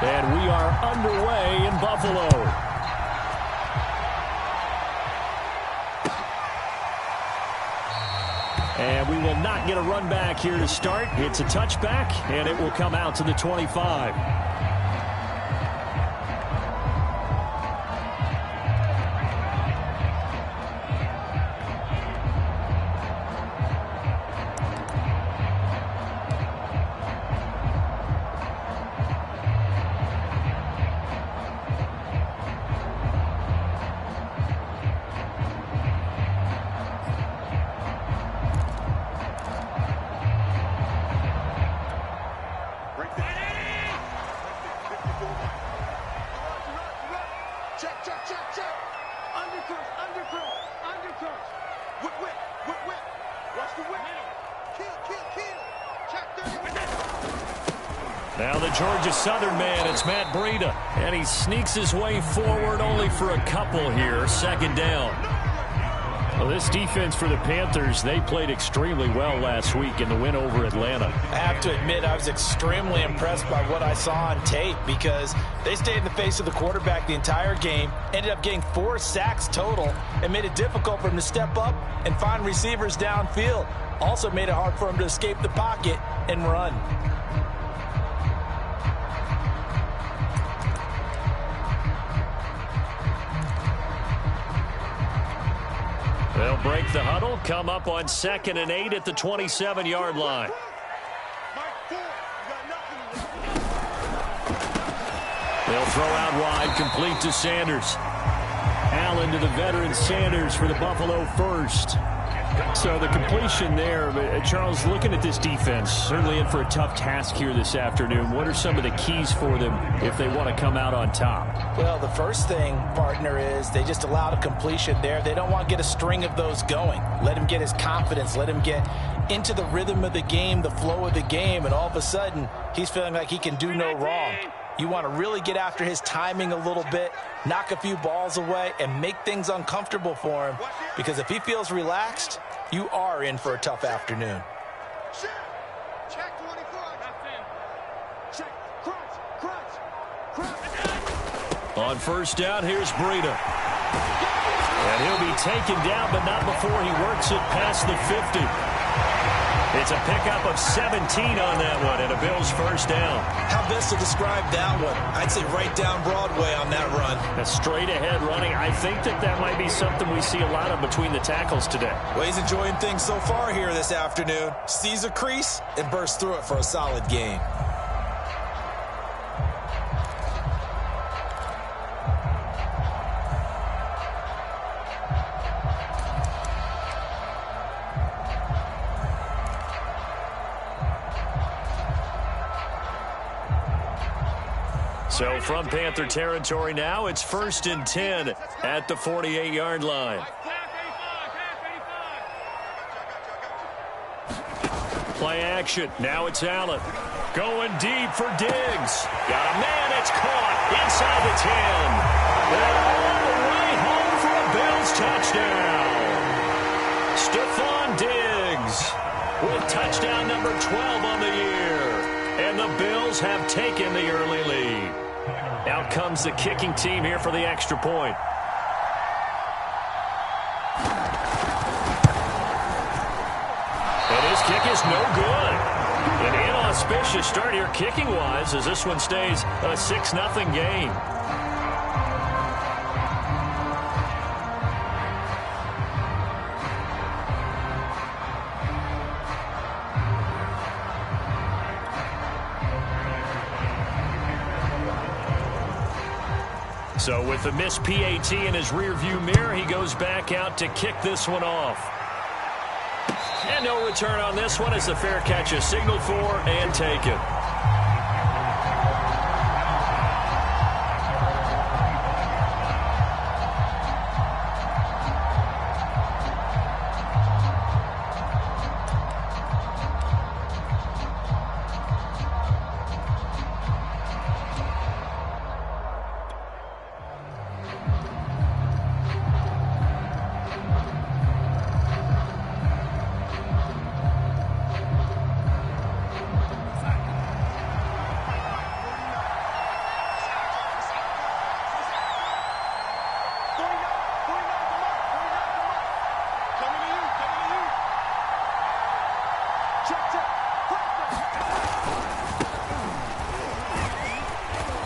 And we are underway in Buffalo. And we will not get a run back here to start. It's a touchback, and it will come out to the 25. Now the Georgia Southern man, it's Matt Breida. And he sneaks his way forward only for a couple here. Second down. Well, this defense for the Panthers, they played extremely well last week in the win over Atlanta. I have to admit, I was extremely impressed by what I saw on tape because they stayed in the face of the quarterback the entire game, ended up getting 4 sacks total, and made it difficult for him to step up and find receivers downfield. Also made it hard for him to escape the pocket and run. They'll break the huddle, come up on 2nd and 8 at the 27-yard line. They'll throw out wide, complete to Sanders. Allen to the veteran Sanders for the Buffalo first. So the completion there, Charles, looking at this defense, certainly in for a tough task here this afternoon. What are some of the keys for them if they want to come out on top? Well, the first thing, partner, is they just allowed a completion there. They don't want to get a string of those going. Let him get his confidence. Let him get into the rhythm of the game, the flow of the game, and all of a sudden, he's feeling like he can do no wrong. You want to really get after his timing a little bit, knock a few balls away, and make things uncomfortable for him. Because if he feels relaxed, you are in for a tough afternoon. Check 24. Check. Crunch. On first down, here's Breida. And he'll be taken down, but not before he works it past the 50. It's a pickup of 17 on that one, and a Bills first down. How best to describe that one? I'd say right down Broadway on that run. A straight-ahead running. I think that might be something we see a lot of between the tackles today. Well, he's enjoying things so far here this afternoon. Sees a crease and bursts through it for a solid gain. So from Panther territory now, it's 1st and 10 at the 48-yard line. Play action. Now it's Allen. Going deep for Diggs. Got a man. It's caught inside the 10. And all the way home for a Bills touchdown. Stephon Diggs with touchdown number 12 on the year. And the Bills have taken the early lead. Out comes the kicking team here for the extra point. And his kick is no good. An inauspicious start here kicking-wise as this one stays a 6-0 game. So with the missed PAT in his rearview mirror, he goes back out to kick this one off. And no return on this one as the fair catch is signaled for and taken.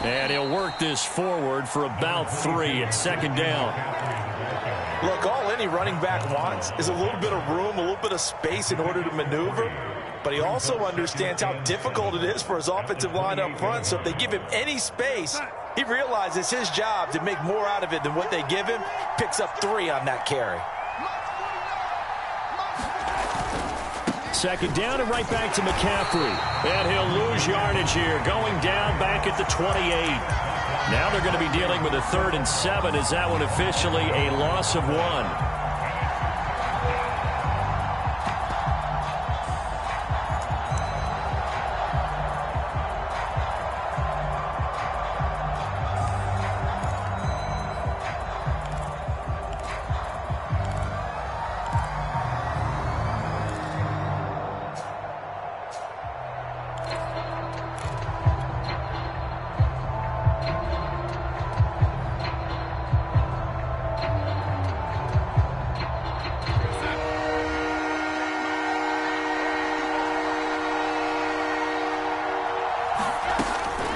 And he'll work this forward for about 3 at second down. Look, all any running back wants is a little bit of room, a little bit of space in order to maneuver. But he also understands how difficult it is for his offensive line up front. So if they give him any space, he realizes his job to make more out of it than what they give him. Picks up 3 on that carry. Second down and right back to McCaffrey. And he'll lose yardage here, going down back at the 28. Now they're going to be dealing with a 3rd and 7. Is that one officially a loss of 1?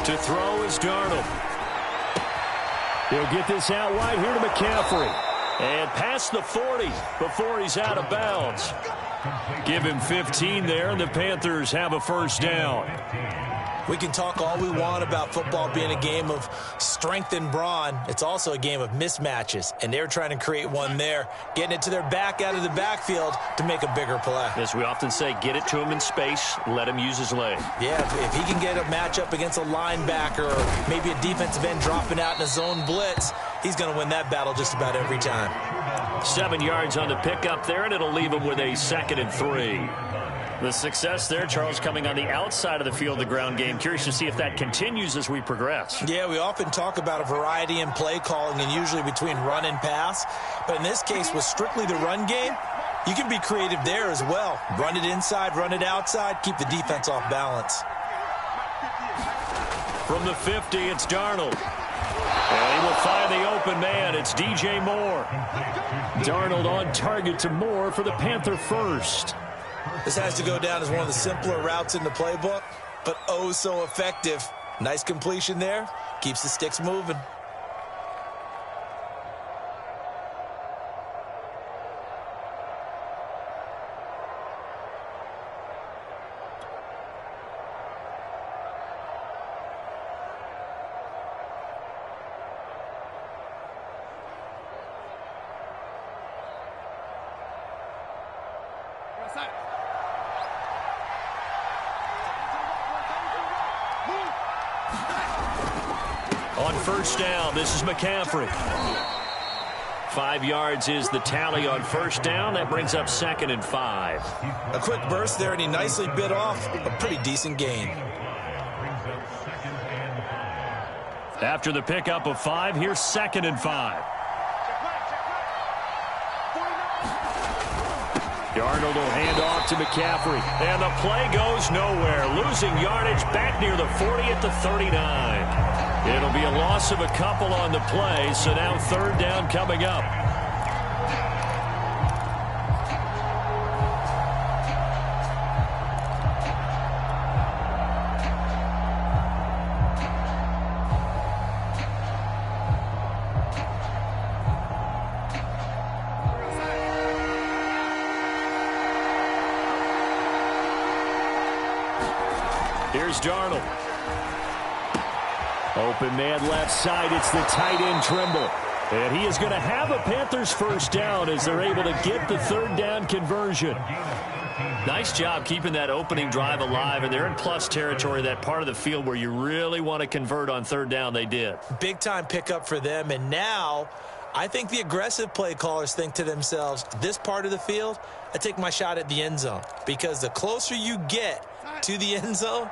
To throw is Darnold. He'll get this out wide here to McCaffrey. And past the 40 before he's out of bounds. Give him 15 there, and the Panthers have a first down. We can talk all we want about football being a game of strength and brawn. It's also a game of mismatches, and they're trying to create one there, getting it to their back out of the backfield to make a bigger play. As we often say, get it to him in space, let him use his leg. Yeah, if he can get a matchup against a linebacker or maybe a defensive end dropping out in a zone blitz, he's going to win that battle just about every time. 7 yards on the pickup there, and it'll leave him with a 2nd and 3. The success there, Charles, coming on the outside of the field, the ground game. Curious to see if that continues as we progress. Yeah, we often talk about a variety in play calling and usually between run and pass. But in this case, with strictly the run game, you can be creative there as well. Run it inside, run it outside, keep the defense off balance. From the 50, it's Darnold. And he will find the open man. It's DJ Moore. Darnold on target to Moore for the Panther first. This has to go down as one of the simpler routes in the playbook, but oh so effective. Nice completion there. Keeps the sticks moving. On first down, this is McCaffrey. 5 yards is the tally on first down. That brings up 2nd and 5. A quick burst there, and he nicely bit off a pretty decent gain. After the pickup of 5, here's 2nd and 5. Darnold will hand off to McCaffrey. And the play goes nowhere. Losing yardage back near the 40 at the 39. It'll be a loss of a couple on the play, so now 3rd down coming up. Here's Darnold. Open man left side. It's the tight end Trimble. And he is going to have a Panthers first down as they're able to get the 3rd down conversion. Nice job keeping that opening drive alive, and they're in plus territory, that part of the field where you really want to convert on 3rd down. They did. Big time pickup for them, and now I think the aggressive play callers think to themselves, this part of the field, I take my shot at the end zone, because the closer you get to the end zone,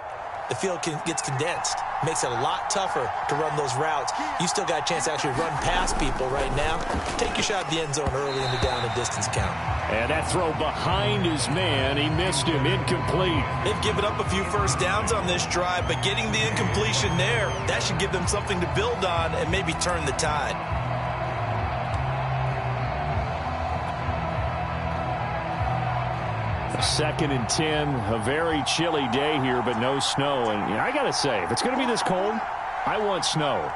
the field gets condensed. Makes it a lot tougher to run those routes. You still got a chance to actually run past people right now. Take your shot at the end zone early in the down and distance count. And that throw behind his man. He missed him. Incomplete. They've given up a few first downs on this drive, but getting the incompletion there, that should give them something to build on and maybe turn the tide. Second and 10, a very chilly day here, but no snow. And I got to say, if it's going to be this cold, I want snow.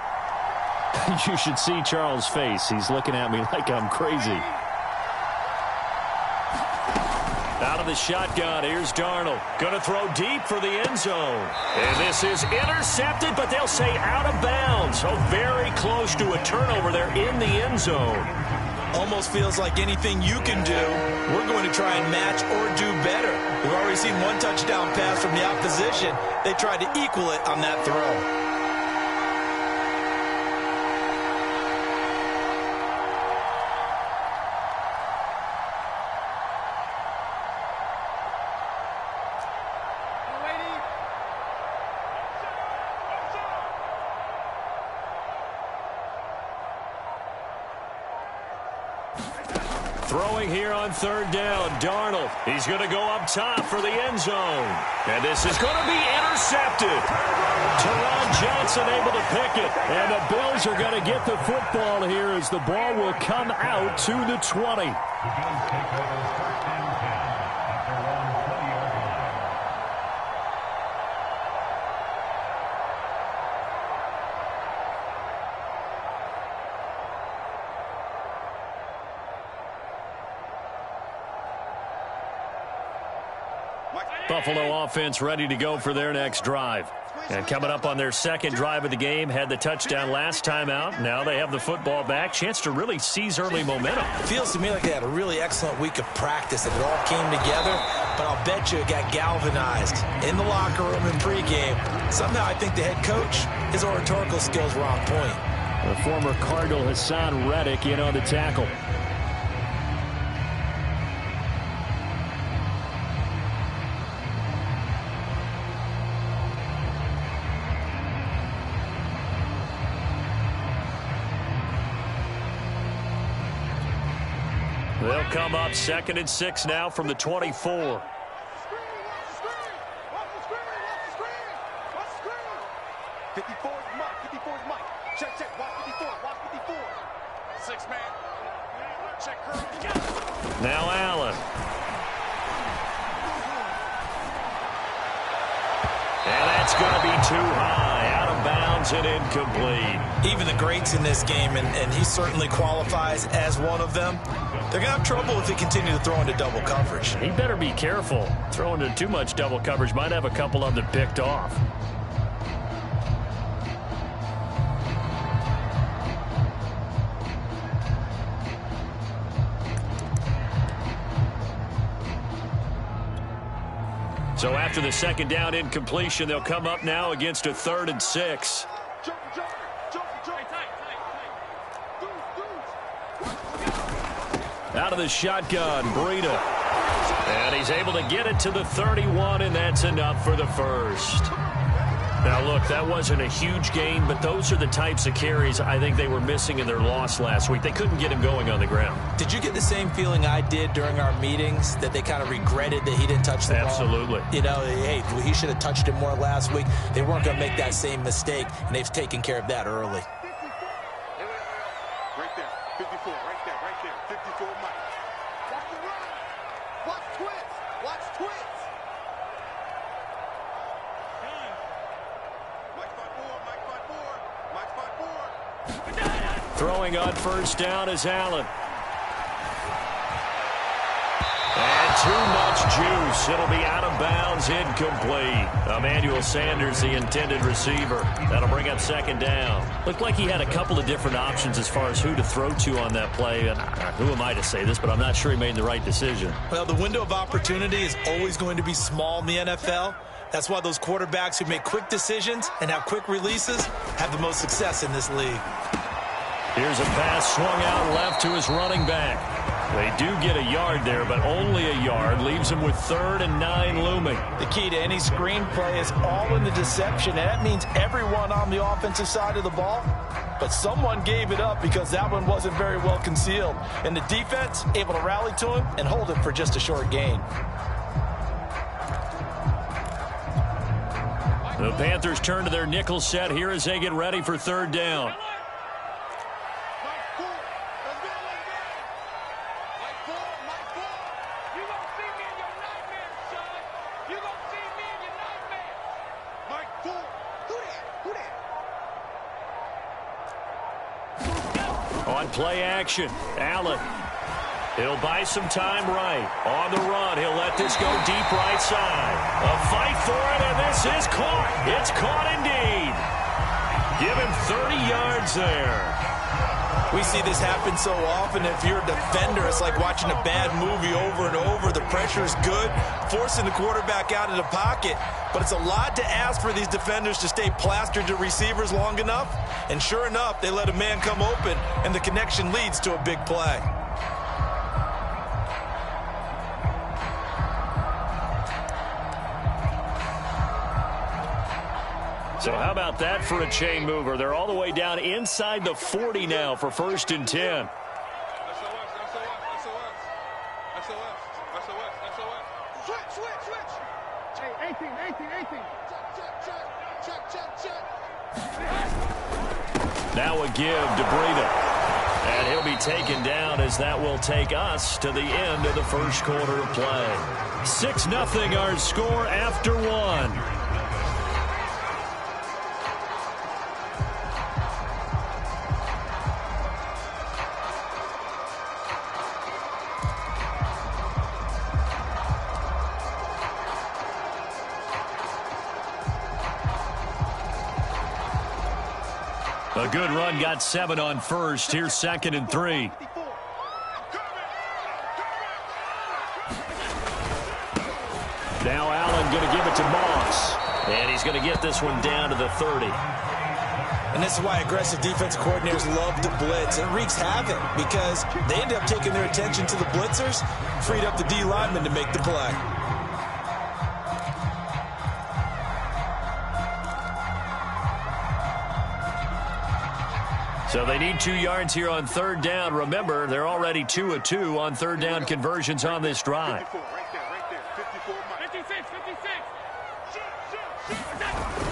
You should see Charles' face. He's looking at me like I'm crazy. Out of the shotgun, here's Darnold. Going to throw deep for the end zone. And this is intercepted, but they'll say out of bounds. So very close to a turnover there in the end zone. Almost feels like anything you can do, we're going to try and match or do better. We've already seen one touchdown pass from the opposition. They tried to equal it on that throw. Throwing here on third down, Darnold. He's going to go up top for the end zone. And this is going to be intercepted. Teron Johnson able to pick it. And the Bills are going to get the football here as the ball will come out to the 20. Buffalo offense ready to go for their next drive. And coming up on their second drive of the game, had the touchdown last time out. Now they have the football back. Chance to really seize early momentum. Feels to me like they had a really excellent week of practice and it all came together. But I'll bet you it got galvanized in the locker room in pregame. Somehow I think the head coach, his oratorical skills were on point. The former Cardinal Hassan Reddick in on the tackle. They'll come up 2nd and 6 now from the 24. 54 is Mike. 54 is Mike. Check, check. Watch 54. Watch 54. 6 man. Check her. Now Allen. And that's going to be too high. Out of bounds and incomplete. Even the greats in this game, and he certainly qualifies as one of them, they're going to have trouble if they continue to throw into double coverage. He better be careful. Throwing into too much double coverage might have a couple of them picked off. So after the second down incompletion, they'll come up now against a 3rd and 6. Out of the shotgun, Breida. And he's able to get it to the 31, and that's enough for the first. Now, look, that wasn't a huge gain, but those are the types of carries I think they were missing in their loss last week. They couldn't get him going on the ground. Did you get the same feeling I did during our meetings, that they kind of regretted that he didn't touch the ball? Absolutely. You know, hey, he should have touched it more last week. They weren't going to make that same mistake, and they've taken care of that early. Right there. 54. Right there. Right there. 54 Mike. Watch the run. Watch twins. Watch twins. Throwing on first down is Allen. And too much juice. It'll be out of bounds, incomplete. Emmanuel Sanders, the intended receiver. That'll bring up 2nd down. Looked like he had a couple of different options as far as who to throw to on that play. And who am I to say this, but I'm not sure he made the right decision. Well, the window of opportunity is always going to be small in the NFL. That's why those quarterbacks who make quick decisions and have quick releases have the most success in this league. Here's a pass swung out left to his running back. They do get a yard there, but only a yard. Leaves him with 3rd and 9 looming. The key to any screenplay is all in the deception, and that means everyone on the offensive side of the ball. But someone gave it up because that one wasn't very well concealed. And the defense able to rally to him and hold it for just a short gain. The Panthers turn to their nickel set here as they get ready for 3rd down. On play action, Allen. He'll buy some time right. On the run, he'll let this go deep right side. A fight for it, and this is caught. It's caught indeed. Give him 30 yards there. We see this happen so often. If you're a defender, it's like watching a bad movie over and over. The pressure is good, forcing the quarterback out of the pocket. But it's a lot to ask for these defenders to stay plastered to receivers long enough. And sure enough, they let a man come open, and the connection leads to a big play. So how about that for a chain mover? They're all the way down inside the 40 now for 1st and 10. Now a give to Breida. And he'll be taken down as that will take us to the end of the first quarter of play. 6-0 our score after one. A good run, got 7 on first. Here's 2nd and 3. Now Allen going to give it to Moss. And he's going to get this one down to the 30. And this is why aggressive defensive coordinators love to blitz. It wreaks havoc because they end up taking their attention to the blitzers, freed up the D lineman to make the play. So they need 2 yards here on 3rd down. Remember, they're already 2 of 2 on 3rd down conversions on this drive.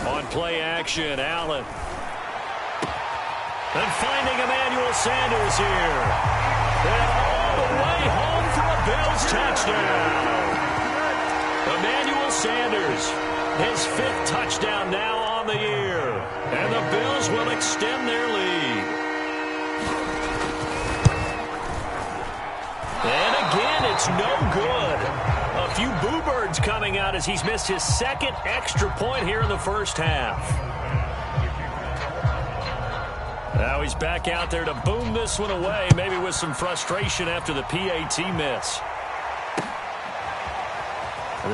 On play action, Allen. And finding Emmanuel Sanders here. And all the way home for a Bills touchdown. Emmanuel Sanders, his 5th touchdown now on the year. And the Bills will extend their lead. And again, it's no good. A few boo birds coming out as he's missed his 2nd extra point here in the first half. Now he's back out there to boom this one away, maybe with some frustration after the PAT miss.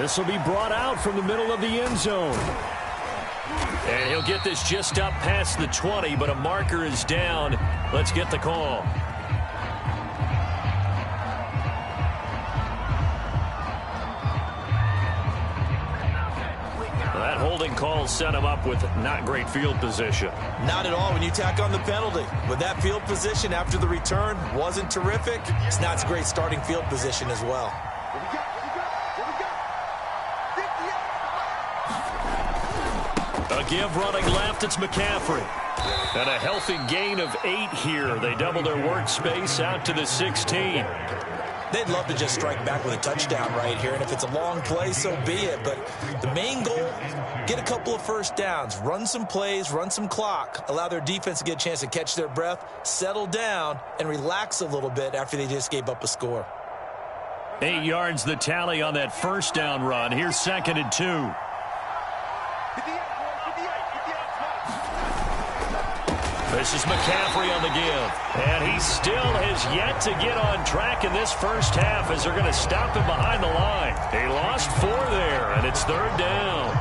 This will be brought out from the middle of the end zone. And he'll get this just up past the 20, but a marker is down. Let's get the call. That holding call set him up with not great field position. Not at all when you tack on the penalty. With that field position after the return wasn't terrific, it's not great starting field position as well. A give running left, it's McCaffrey. And a healthy gain of 8 here. They double their workspace out to the 16. They'd love to just strike back with a touchdown right here, and if it's a long play, so be it. But the main goal, get a couple of first downs, run some plays, run some clock, allow their defense to get a chance to catch their breath, settle down, and relax a little bit after they just gave up a score. 8 yards the tally on that first down run. Here's 2nd and 2. This is McCaffrey on the give. And he still has yet to get on track in this first half as they're going to stop him behind the line. He lost 4 there, and it's 3rd down.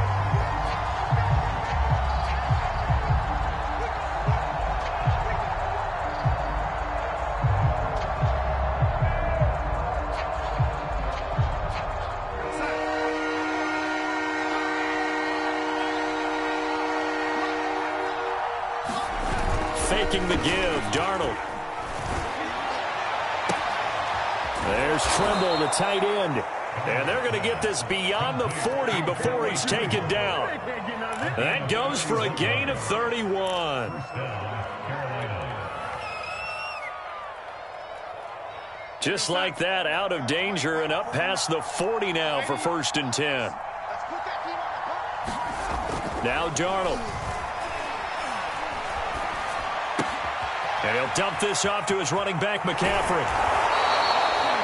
Faking the give, Darnold. There's Trimble, the tight end. And they're going to get this beyond the 40 before he's taken down. That goes for a gain of 31. Just like that, out of danger and up past the 40 now for 1st and 10. Now Darnold. And he'll dump this off to his running back, McCaffrey.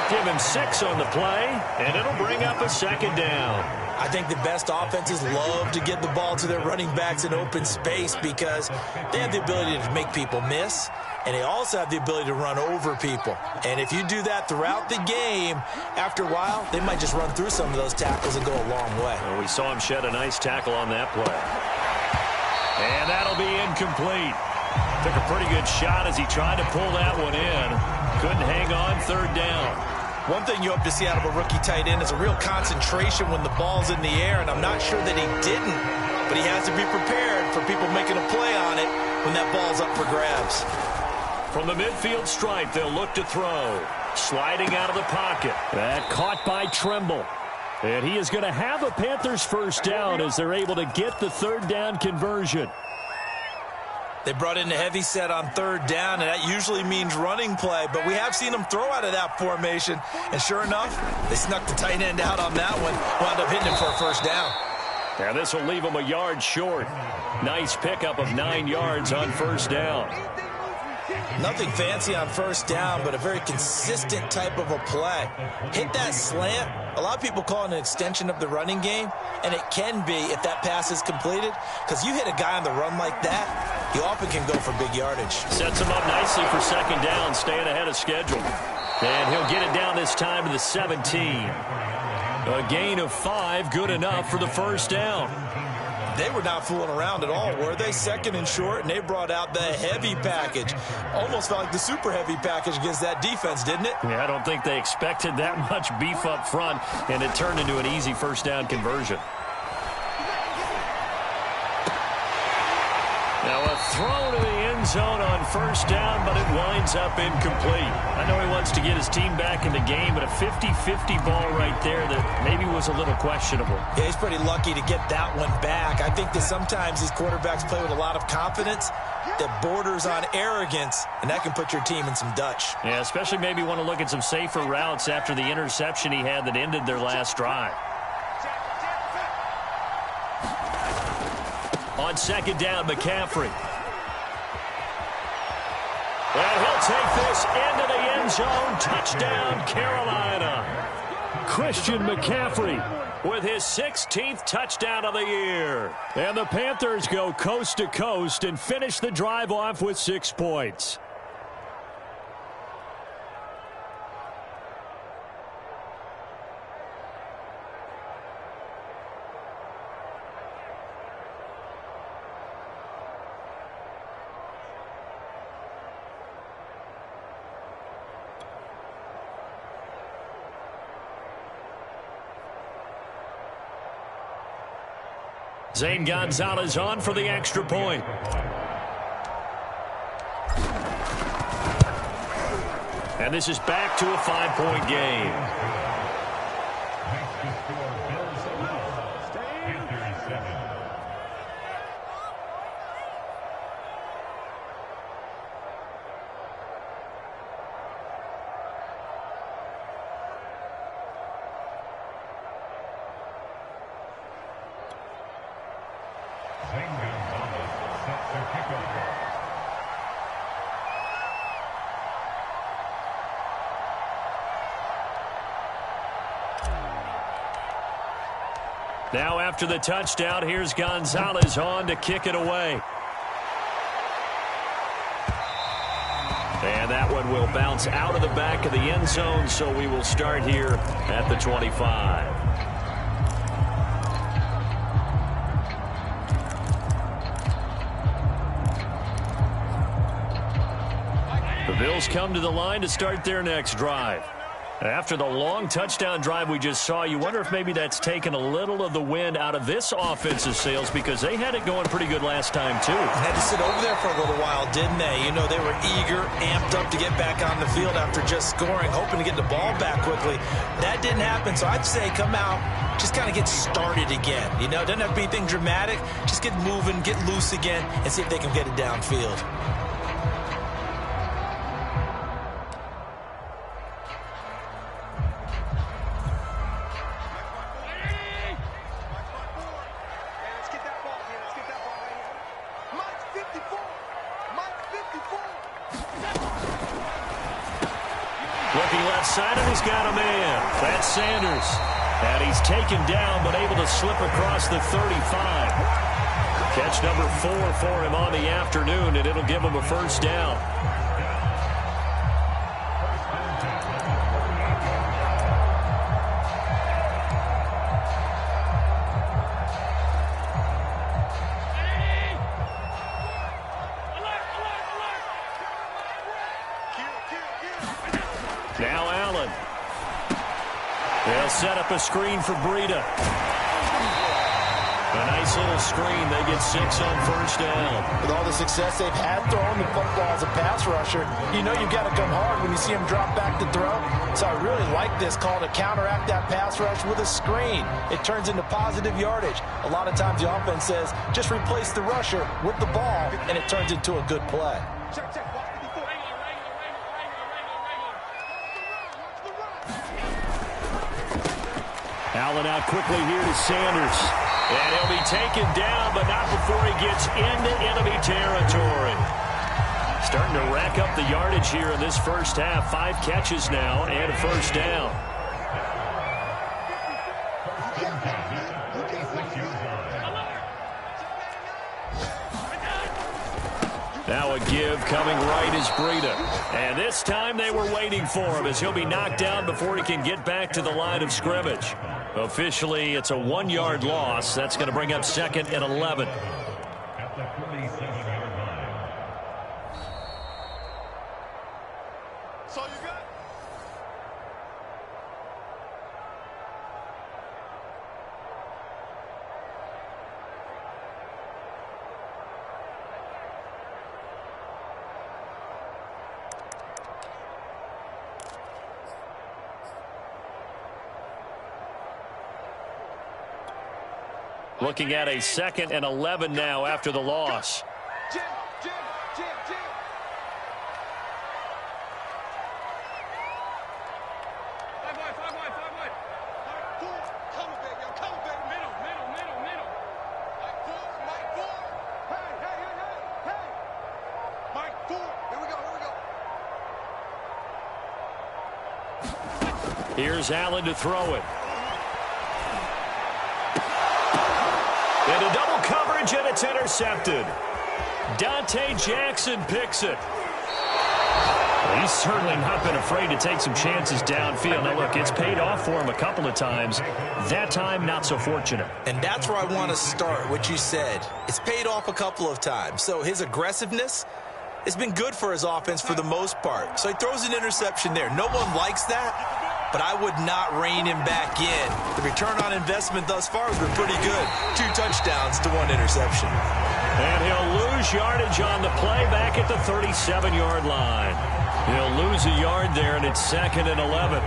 Give him 6 on the play, and it'll bring up a second down. I think the best offenses love to get the ball to their running backs in open space because they have the ability to make people miss, and they also have the ability to run over people. And if you do that throughout the game, after a while, they might just run through some of those tackles and go a long way. Well, we saw him shed a nice tackle on that play. And that'll be incomplete. Took a pretty good shot as he tried to pull that one in. Couldn't hang on, third down. One thing you hope to see out of a rookie tight end is a real concentration when the ball's in the air, and I'm not sure that he didn't, but he has to be prepared for people making a play on it when that ball's up for grabs. From the midfield stripe, they'll look to throw. Sliding out of the pocket. That caught by Tremble. And he is going to have a Panthers first down as they're able to get the third down conversion. They brought in the heavy set on third down, and that usually means running play, but we have seen them throw out of that formation, and sure enough, they snuck the tight end out on that one, wound up hitting him for a first down. Now this will leave him a yard short. Nice pickup of 9 yards on first down. Nothing fancy on first down, but a very consistent type of a play. Hit that slant. A lot of people call it an extension of the running game, and it can be if that pass is completed, because you hit a guy on the run like that, he often can go for big yardage. Sets him up nicely for second down, staying ahead of schedule. And he'll get it down this time to the 17. A gain of 5, good enough for the first down. They were not fooling around at all, were they? Second and short, and they brought out the heavy package. Almost felt like the super heavy package against that defense, didn't it? Yeah, I don't think they expected that much beef up front, and it turned into an easy first down conversion. Now a throw to the end zone on first down, but it winds up incomplete. I know he wants to get his team back in the game, but a 50-50 ball right there that maybe was a little questionable. Yeah, he's pretty lucky to get that one back. I think that sometimes these quarterbacks play with a lot of confidence that borders on arrogance, and that can put your team in some Dutch. Yeah, especially maybe want to look at some safer routes after the interception he had that ended their last drive. On second down, McCaffrey. And he'll take this into the end zone. Touchdown, Carolina. Christian McCaffrey with his 16th touchdown of the year. And the Panthers go coast to coast and finish the drive off with 6 points. Zane Gonzalez on for the extra point. And this is back to a 5-point game. Now after the touchdown, here's Gonzalez on to kick it away. And that one will bounce out of the back of the end zone, so we will start here at the 25. The Bills come to the line to start their next drive. After the long touchdown drive we just saw, you wonder if maybe that's taken a little of the wind out of this offensive sails, because they had it going pretty good last time, too. Had to sit over there for a little while, didn't they? You know, they were eager, amped up to get back on the field after just scoring, hoping to get the ball back quickly. That didn't happen, so I'd say come out, just kind of get started again. You know, it doesn't have to be anything dramatic. Just get moving, get loose again, and see if they can get it downfield. Looking left side, and he's got a man. That's Sanders. And he's taken down, but able to slip across the 35. Catch number 4 for him on the afternoon, and it'll give him a first down. Now Allen. They'll set up a screen for Breida. A nice little screen. They get 6 on first down. With all the success they've had throwing the football as a pass rusher, you know you've got to come hard when you see him drop back to throw. So I really like this call to counteract that pass rush with a screen. It turns into positive yardage. A lot of times the offense says, just replace the rusher with the ball, and it turns into a good play. Check, check. Watch me before. Allen out quickly here to Sanders. And he'll be taken down, but not before he gets into enemy territory. Starting to rack up the yardage here in this first half. 5 catches now and a first down. Now a give coming right is Breida. And this time they were waiting for him as he'll be knocked down before he can get back to the line of scrimmage. Officially, it's a 1-yard loss. That's going to bring up 2nd and 11. So you got. Looking at a 2nd and 11 now after the loss. Jim, Jim, Jim, Jim. Five wide. Mike 4, coming baby, I'm coming baby. Middle. Mike 4. Hey. Mike 4, here we go. Here's Allen to throw it. Into double coverage, and it's intercepted. Dante Jackson picks it. Well, he's certainly not been afraid to take some chances downfield. Now, look, it's paid off for him a couple of times. That time, not so fortunate. And that's where I want to start, what you said. It's paid off a couple of times. So his aggressiveness has been good for his offense for the most part. So he throws an interception there. No one likes that, but I would not rein him back in. The return on investment thus far has been pretty good. 2 touchdowns to 1 interception. And he'll lose yardage on the play back at the 37-yard line. He'll lose a yard there, and it's 2nd and 11.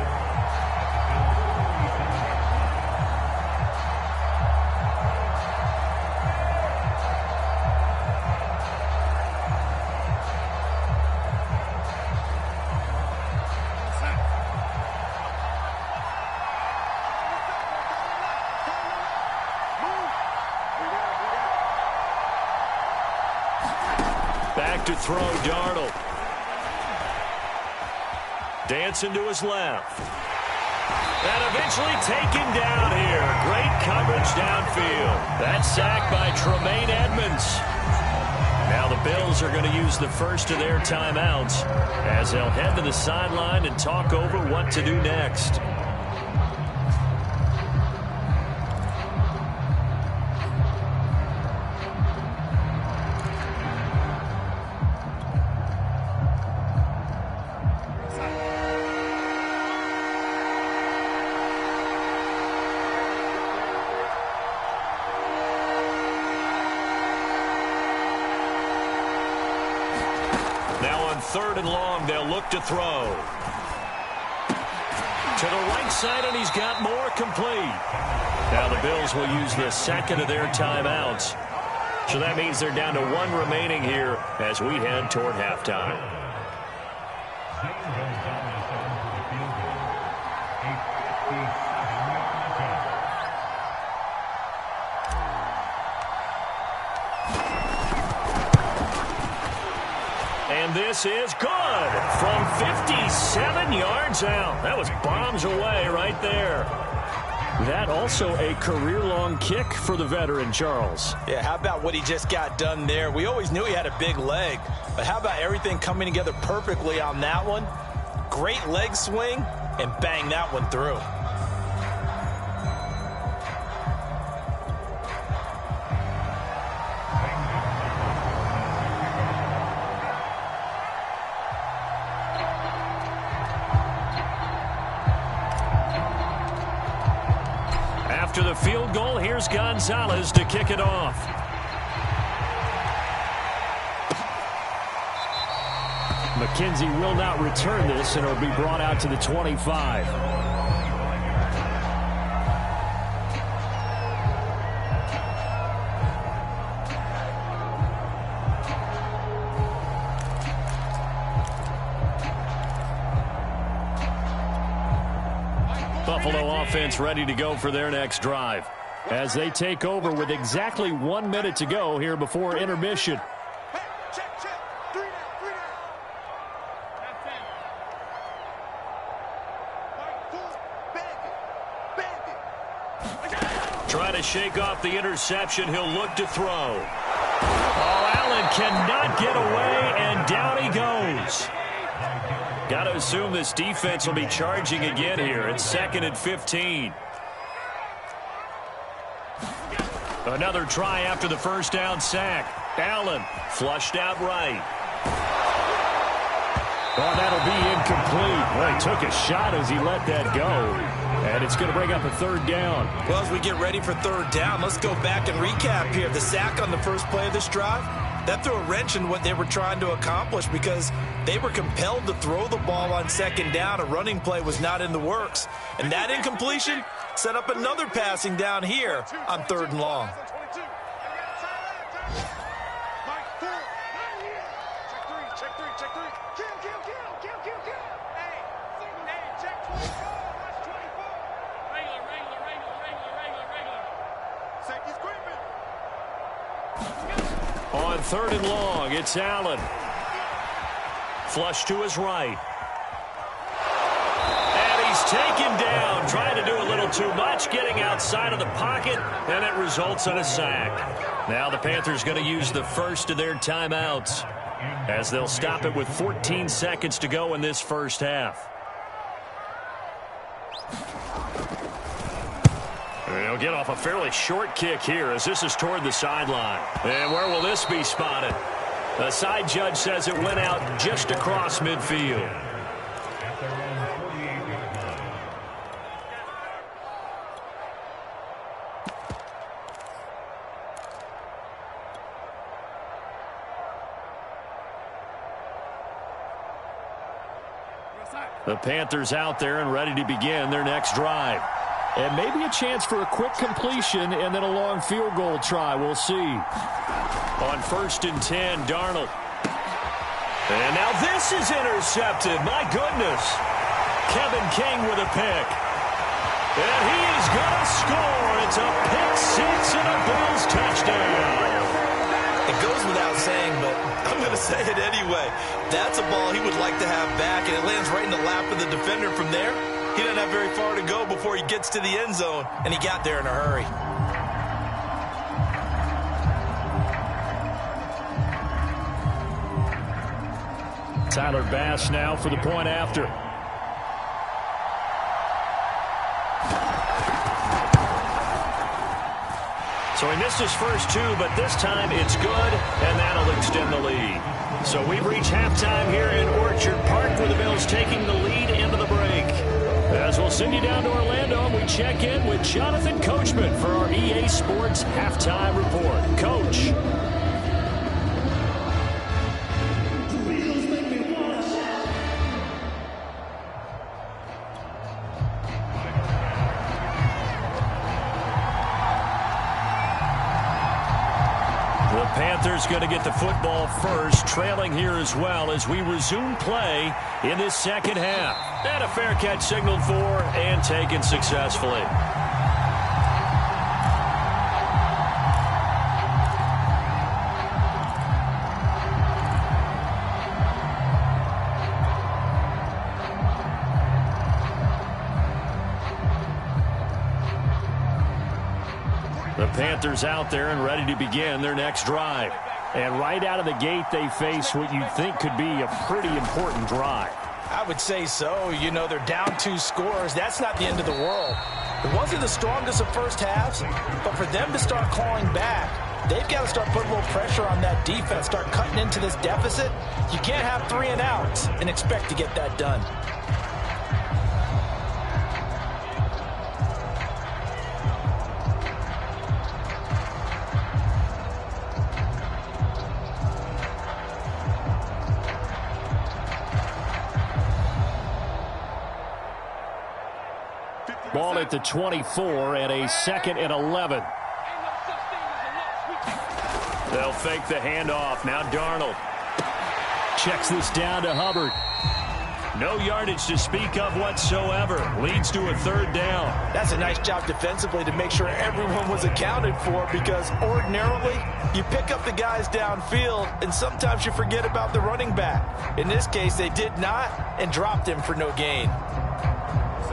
Back to throw, Darnold. Dancing to his left. And eventually taken down here. Great coverage downfield. That sack by Tremaine Edmonds. Now the Bills are going to use the first of their timeouts as they'll head to the sideline and talk over what to do next. Third and long, they'll look to throw. To the right side, and he's got more complete. Now the Bills will use the second of their timeouts. So that means they're down to 1 remaining here as we head toward halftime. And this is good from 57 yards out. That was bombs away right there. That also a career-long kick for the veteran, Charles. Yeah, how about what he just got done there? We always knew he had a big leg, but how about everything coming together perfectly on that one? Great leg swing, and bang that one through. After the field goal, here's Gonzalez to kick it off. McKenzie will not return this, and it'll be brought out to the 25. Buffalo offense ready to go for their next drive as they take over with exactly 1 minute to go here before intermission. Hey, check. 3 down. That's it. Mike, full. Try to shake off the interception. He'll look to throw. Oh, Allen cannot get away, and down he goes. Got to assume this defense will be charging again here. It's 2nd and 15. Another try after the first down sack. Allen flushed out right. Oh, that'll be incomplete. Well, he took a shot as he let that go. And it's going to bring up a 3rd down. Well, as we get ready for 3rd down, let's go back and recap here. The sack on the first play of this drive, that threw a wrench in what they were trying to accomplish because they were compelled to throw the ball on 2nd down. A running play was not in the works. And that incompletion set up another passing down here on 3rd and long. Check three. Kill. Hey, check 24. Watch 24. Regular. Safety's creeping. On 3rd and long, it's Allen. Flush to his right. And he's taken down, trying to do a little too much, getting outside of the pocket, and it results in a sack. Now the Panthers going to use the first of their timeouts as they'll stop it with 14 seconds to go in this first half. They'll get off a fairly short kick here as this is toward the sideline. And where will this be spotted? The side judge says it went out just across midfield. The Panthers out there and ready to begin their next drive. And maybe a chance for a quick completion and then a long field goal try. We'll see. On 1st and 10, Darnold. And now this is intercepted. My goodness. Kevin King with a pick. And he is going to score. It's a pick six and a Bills touchdown. It goes without saying, but I'm going to say it anyway. That's a ball he would like to have back, and it lands right in the lap of the defender from there. He doesn't have very far to go before he gets to the end zone, and he got there in a hurry. Tyler Bass now for the point after. So he missed his first two, but this time it's good, and that'll extend the lead. So we've reached halftime here in Orchard Park with the Bills taking the lead into the break. As we'll send you down to Orlando, and we check in with Jonathan Coachman for our EA Sports Halftime Report. Coach. Panthers going to get the football first, trailing here as well as we resume play in this second half. And a fair catch signaled for and taken successfully. Panthers out there and ready to begin their next drive. And right out of the gate, they face what you'd think could be a pretty important drive. I would say so. You know, they're down 2 scores. That's not the end of the world. It wasn't the strongest of first halves, but for them to start clawing back, they've got to start putting a little pressure on that defense, start cutting into this deficit. You can't have 3 and outs and expect to get that done. Ball at the 24 and a 2nd and 11. They'll fake the handoff. Now Darnold checks this down to Hubbard. No yardage to speak of whatsoever. Leads to a 3rd down. That's a nice job defensively to make sure everyone was accounted for, because ordinarily you pick up the guys downfield and sometimes you forget about the running back. In this case, they did not and dropped him for no gain.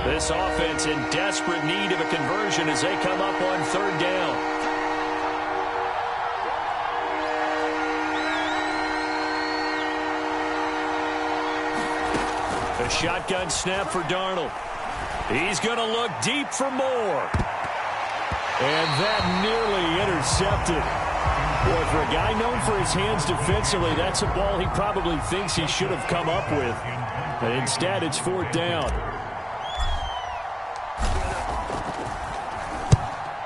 This offense in desperate need of a conversion as they come up on 3rd down. A shotgun snap for Darnold. He's going to look deep for more. And that nearly intercepted. Boy, for a guy known for his hands defensively, that's a ball he probably thinks he should have come up with. But instead, it's 4th down.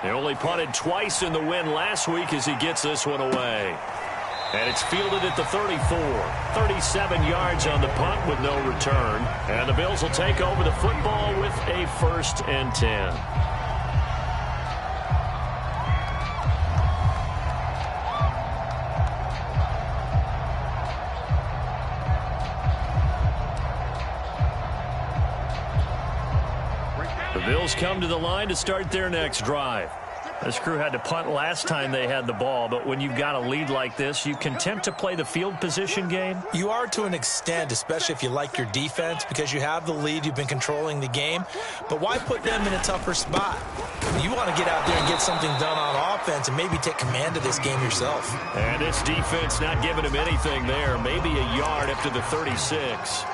They only punted twice in the win last week as he gets this one away. And it's fielded at the 34. 37 yards on the punt with no return. And the Bills will take over the football with a 1st and 10. The Bills come to the line to start their next drive. This crew had to punt last time they had the ball, but when you've got a lead like this, you content to play the field position game? You are to an extent, especially if you like your defense, because you have the lead, you've been controlling the game. But why put them in a tougher spot? You want to get out there and get something done on offense and maybe take command of this game yourself. And this defense not giving him anything there. Maybe a yard up to the 36.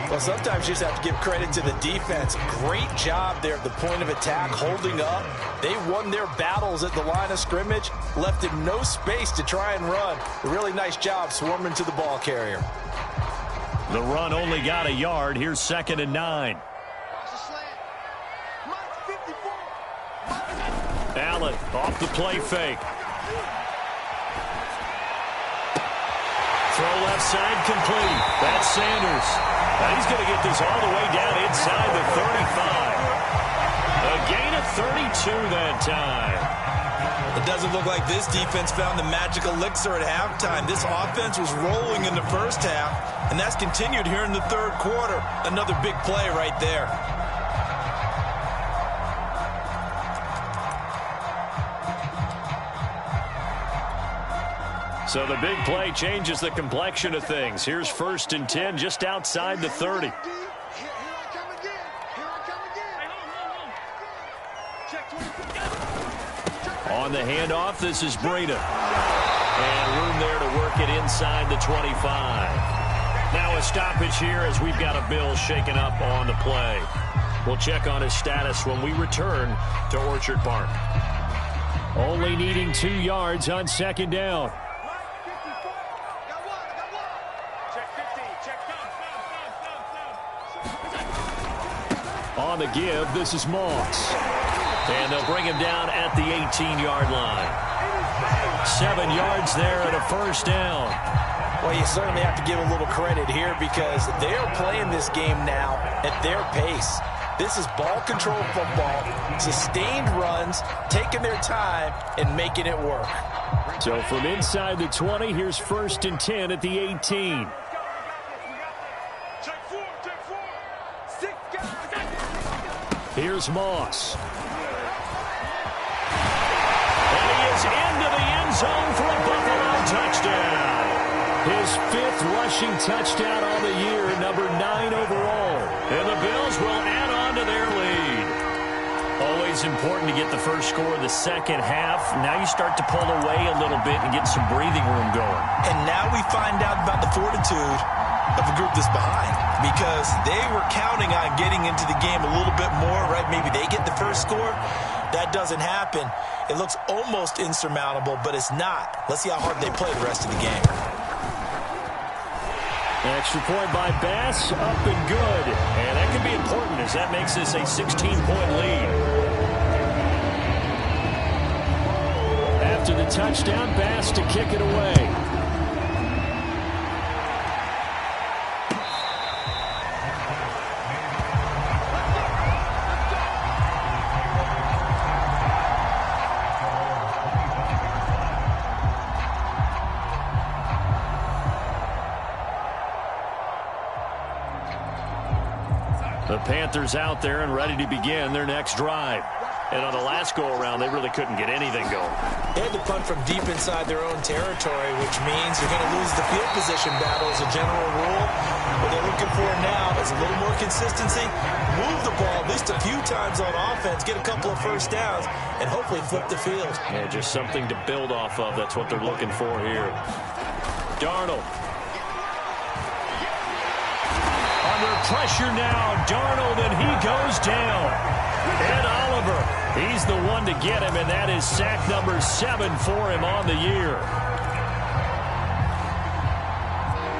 Well, sometimes you just have to give credit to the defense. Great job there at the point of attack, holding up. They won their battles at the line of scrimmage, left him no space to try and run. A really nice job swarming to the ball carrier. The run only got a yard. Here's 2nd and 9. Allen off the play fake. Throw left side complete. That's Sanders. Now he's going to get this all the way down inside the 35. A gain of 32 that time. It doesn't look like this defense found the magic elixir at halftime. This offense was rolling in the first half, and that's continued here in the 3rd quarter. Another big play right there. So the big play changes the complexion of things. Here's 1st and 10 just outside the 30. On the handoff, this is Breida. And room there to work it inside the 25. Now a stoppage here as we've got a Bill shaken up on the play. We'll check on his status when we return to Orchard Park. Only needing 2 yards on 2nd down. On the give, this is Moss. And they'll bring him down at the 18-yard line. 7 yards there and a 1st down. Well, you certainly have to give a little credit here because they are playing this game now at their pace. This is ball control football, sustained runs, taking their time and making it work. So from inside the 20, here's 1st and 10 at the 18. Here's Moss. And he is into the end zone for a Buffalo touchdown. His 5th rushing touchdown on the year, number 9 overall. And the Bills will add on to their lead. Always was important to get the first score of the second half. Now you start to pull away a little bit and get some breathing room going. And now we find out about the fortitude of a group that's behind, because they were counting on getting into the game a little bit more, right? Maybe they get the first score. That doesn't happen. It looks almost insurmountable, but it's not. Let's see how hard they play the rest of the game. An extra point by Bass, up and good. And that could be important as that makes this a 16-point lead. After the touchdown, Bass to kick it away. The Panthers out there and ready to begin their next drive. And on the last go-around, they really couldn't get anything going. They had to punt from deep inside their own territory, which means you're going to lose the field position battle as a general rule. What they're looking for now is a little more consistency, move the ball at least a few times on offense, get a couple of first downs, and hopefully flip the field. Yeah, just something to build off of. That's what they're looking for here. Darnold. Under pressure now, Darnold, and he goes down. Ed Oliver, he's the one to get him, and that is sack number 7 for him on the year.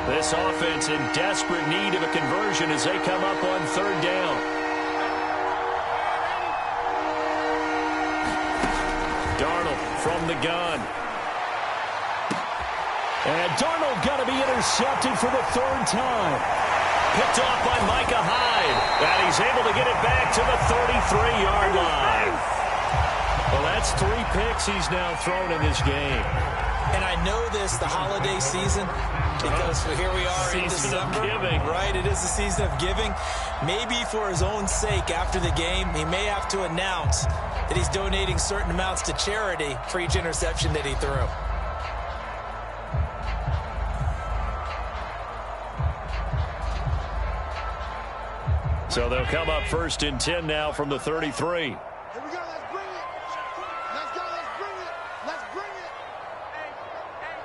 This offense in desperate need of a conversion as they come up on third down. Darnold from the gun. And Darnold got to be intercepted for the third time. Picked off by Micah Hyde. And he's able to get it back to the 33-yard line. Well, that's 3 picks he's now thrown in this game. And I know this, the holiday season, because here we are in December. Season of giving. Right, it is the season of giving. Maybe for his own sake after the game, he may have to announce that he's donating certain amounts to charity for each interception that he threw. So they'll come up first and 10 now from the 33. Here we go, let's bring it. Let's go, let's bring it. Let's bring it. Hey,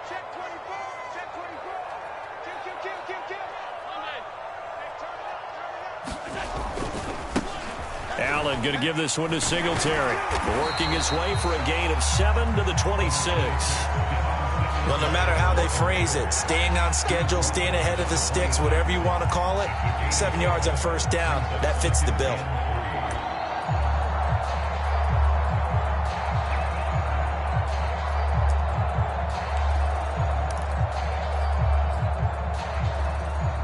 check 24. Check 24. Kill. Hey, turn it up. Allen going to give this one to Singletary. Working his way for a gain of 7 to the 26. Well, no matter how they phrase it, staying on schedule, staying ahead of the sticks, whatever you want to call it, 7 yards on first down, that fits the bill.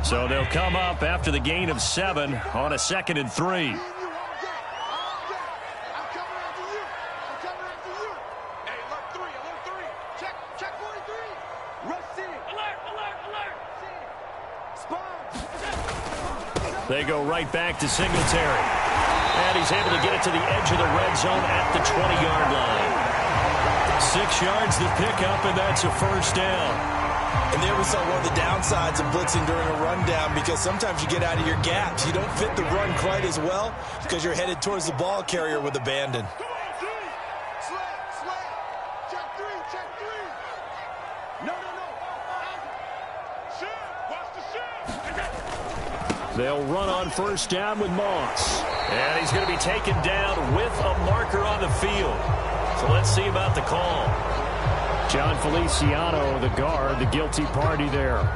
So they'll come up after the gain of 7 on a 2nd and 3. They go right back to Singletary. And he's able to get it to the edge of the red zone at the 20-yard line. 6 yards to pick up, and that's a first down. And there we saw one of the downsides of blitzing during a rundown, because sometimes you get out of your gaps. You don't fit the run quite as well because you're headed towards the ball carrier with abandon. They'll run on first down with Moss. And he's going to be taken down with a marker on the field. So let's see about the call. John Feliciano, the guard, the guilty party there.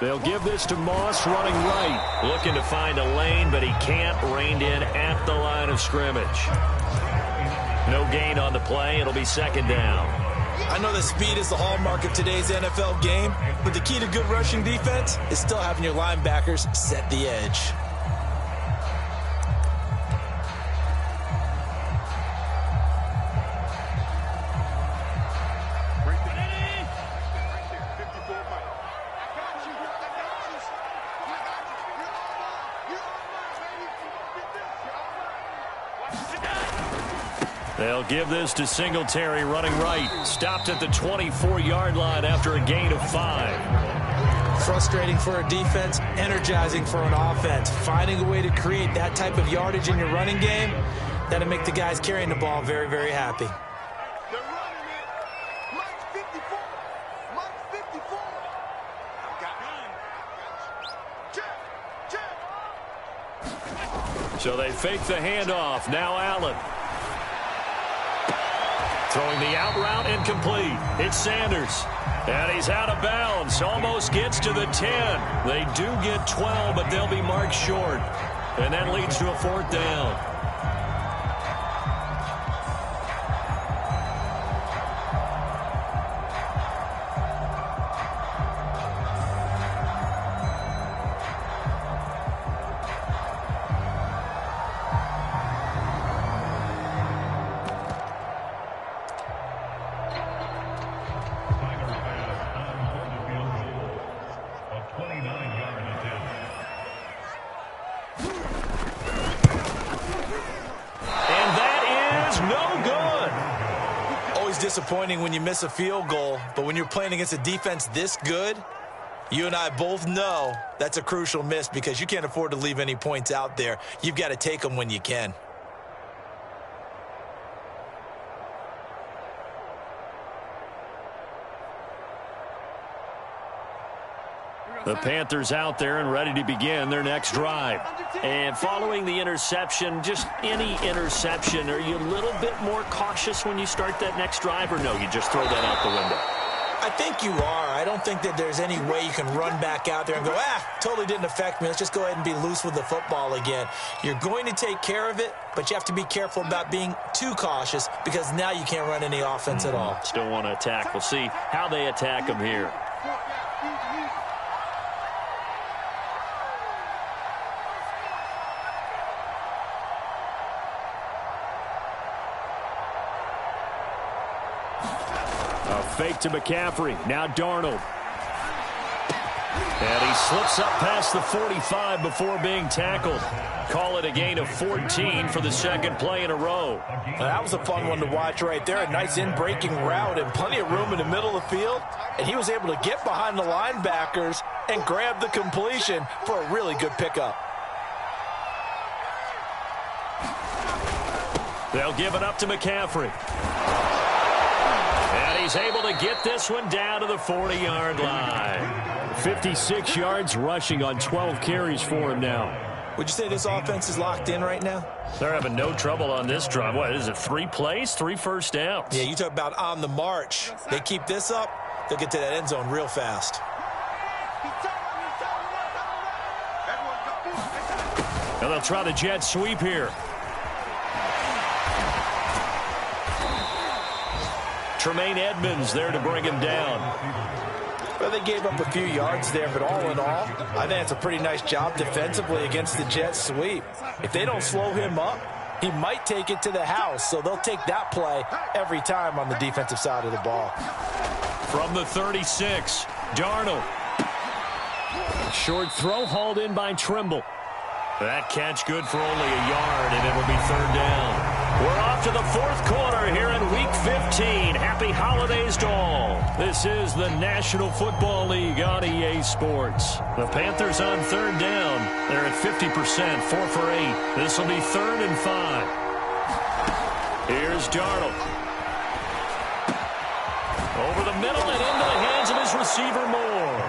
They'll give this to Moss running right. Looking to find a lane, but he can't. Reined in at the line of scrimmage. No gain on the play. It'll be second down. I know that speed is the hallmark of today's NFL game, but the key to good rushing defense is still having your linebackers set the edge. They'll give this to Singletary running right. Stopped at the 24-yard line after a gain of 5. Frustrating for a defense, energizing for an offense. Finding a way to create that type of yardage in your running game, that'll make the guys carrying the ball very, very happy. They're running it. Mike's 54. Mike's 54. I've got Check. So they fake the handoff. Now Allen. Throwing the out route incomplete. It's Sanders. And he's out of bounds. Almost gets to the 10. They do get 12, but they'll be marked short. And that leads to a 4th down. Disappointing when you miss a field goal, but when you're playing against a defense this good, you and I both know that's a crucial miss because you can't afford to leave any points out there. You've got to take them when you can. The Panthers out there and ready to begin their next drive. And following the interception, just any interception, are you a little bit more cautious when you start that next drive, or no, you just throw that out the window? I think you are. I don't think that there's any way you can run back out there and go, totally didn't affect me. Let's just go ahead and be loose with the football again. You're going to take care of it, but you have to be careful about being too cautious because now you can't run any offense at all. Still want to attack. We'll see how they attack them here. Fake to McCaffrey. Now Darnold. And he slips up past the 45 before being tackled. Call it a gain of 14 for the second play in a row. That was a fun one to watch right there. A nice in-breaking route and plenty of room in the middle of the field. And he was able to get behind the linebackers and grab the completion for a really good pickup. They'll give it up to McCaffrey. And he's able to get this one down to the 40-yard line. 56 yards rushing on 12 carries for him now. Would you say this offense is locked in right now? They're having no trouble on this drive. What is it, 3 plays, 3 first downs? Yeah, you talk about on the march. They keep this up, they'll get to that end zone real fast. And they'll try the jet sweep here. Tremaine Edmonds there to bring him down. Well, they gave up a few yards there, but all in all, I think it's a pretty nice job defensively against the jet sweep. If they don't slow him up, he might take it to the house, so they'll take that play every time on the defensive side of the ball. From the 36, Darnold. Short throw hauled in by Trimble. That catch good for only a yard, and it'll be 3rd down. We're off to the 4th quarter here in Week 15. Happy holidays to all. This is the National Football League on EA Sports. The Panthers on 3rd down. They're at 50%, 4 for 8. This will be 3rd and 5. Here's Darnold. Over the middle and into the hands of his receiver Moore.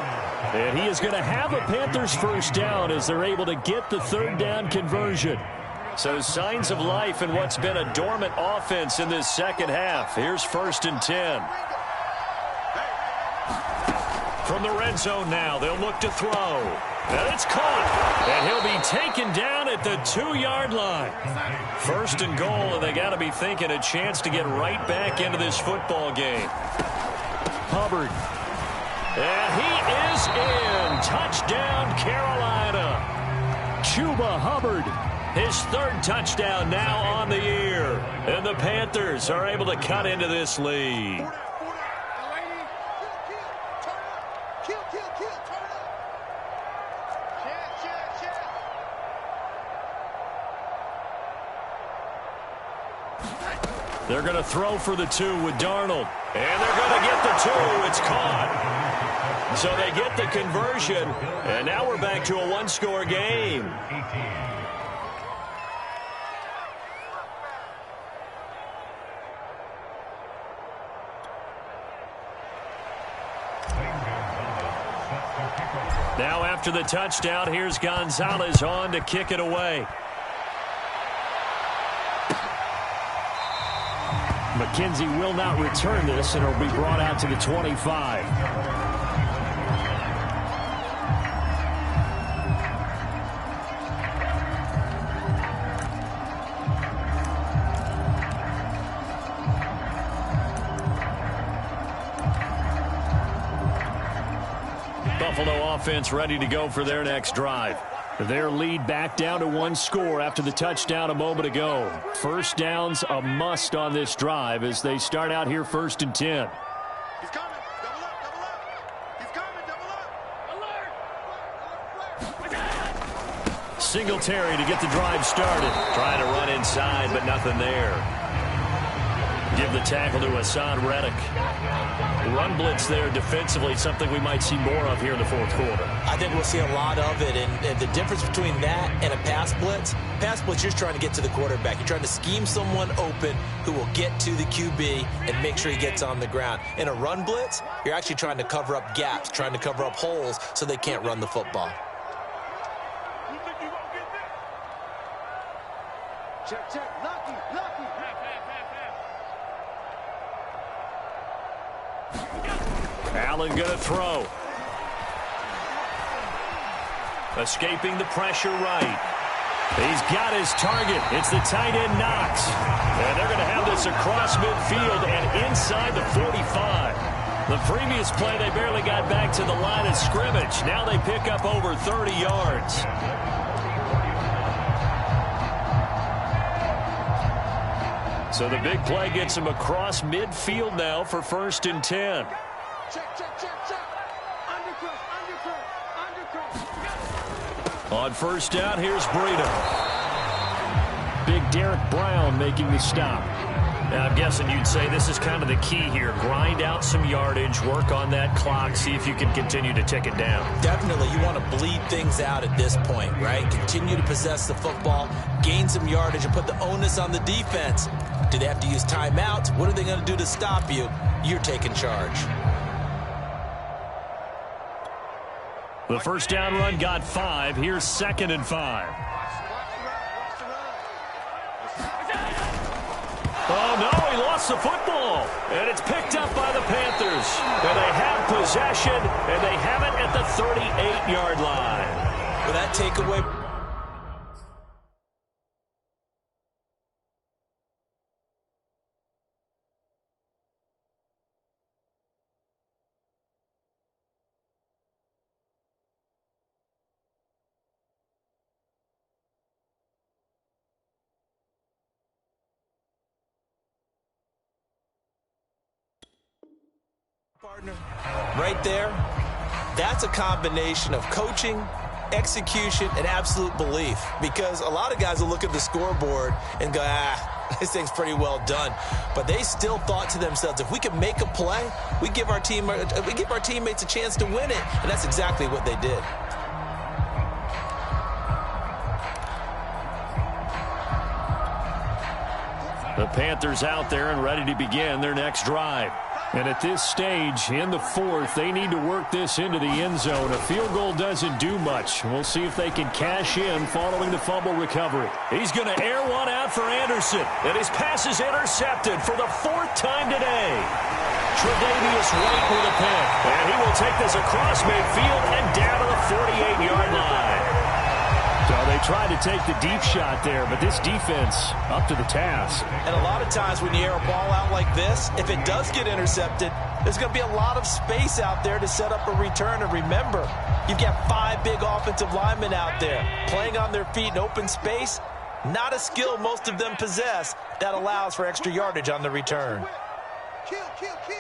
And he is going to have a Panthers first down as they're able to get the 3rd down conversion. So signs of life in what's been a dormant offense in this second half. Here's 1st and 10. From the red zone now, they'll look to throw. And it's caught. And he'll be taken down at the 2-yard line. 1st and goal, and they got to be thinking a chance to get right back into this football game. Hubbard. And he is in. Touchdown, Carolina. Chuba Hubbard. His 3rd touchdown now on the year. And the Panthers are able to cut into this lead. They're going to throw for the 2 with Darnold. And they're going to get the 2. It's caught. So they get the conversion. And now we're back to a one-score game. Now after the touchdown, here's Gonzalez on to kick it away. McKenzie will not return this, and it'll be brought out to the 25. Buffalo offense ready to go for their next drive. Their lead back down to 1 score after the touchdown a moment ago. First down's a must on this drive as they start out here 1st and 10. He's coming. Double up, double up. He's coming, double up. Alert. Singletary to get the drive started. Trying to run inside, but nothing there. Give the tackle to Hassan Reddick. Run blitz there defensively, something we might see more of here in the 4th quarter. I think we'll see a lot of it, and the difference between that and a pass blitz, you're just trying to get to the quarterback. You're trying to scheme someone open who will get to the QB and make sure he gets on the ground. In a run blitz, you're actually trying to cover up gaps, trying to cover up holes so they can't run the football. Check, check. Lucky, lucky. Allen going to throw. Escaping the pressure right. He's got his target. It's the tight end Knox. And they're going to have this across midfield and inside the 45. The previous play, they barely got back to the line of scrimmage. Now they pick up over 30 yards. So the big play gets him across midfield now for 1st and 10. Check, check, check, check. Undercut, undercut, undercut. On 1st down, here's Breida. Big Derek Brown making the stop. Now, I'm guessing you'd say this is kind of the key here. Grind out some yardage, work on that clock, see if you can continue to tick it down. Definitely, you want to bleed things out at this point, right? Continue to possess the football, gain some yardage, and put the onus on the defense. Do they have to use timeouts? What are they going to do to stop you? You're taking charge. The 1st down run got 5. Here's 2nd and 5. Oh, no, he lost the football. And it's picked up by the Panthers. And they have possession, and they have it at the 38-yard line. With that takeaway. Partner, right there, that's a combination of coaching, execution, and absolute belief. Because a lot of guys will look at the scoreboard and go, this thing's pretty well done. But they still thought to themselves, if we can make a play, we give our teammates a chance to win it. And that's exactly what they did. The Panthers out there and ready to begin their next drive. And at this stage, in the 4th, they need to work this into the end zone. A field goal doesn't do much. We'll see if they can cash in following the fumble recovery. He's going to air one out for Anderson. And his pass is intercepted for the 4th time today. Tre'Davious White with a pick. And he will take this across midfield and down to the 48-yard line. So they tried to take the deep shot there, but this defense up to the task. And a lot of times when you air a ball out like this, if it does get intercepted, there's going to be a lot of space out there to set up a return. And remember, you've got 5 big offensive linemen out there playing on their feet in open space. Not a skill most of them possess that allows for extra yardage on the return. Kill, kill, kill.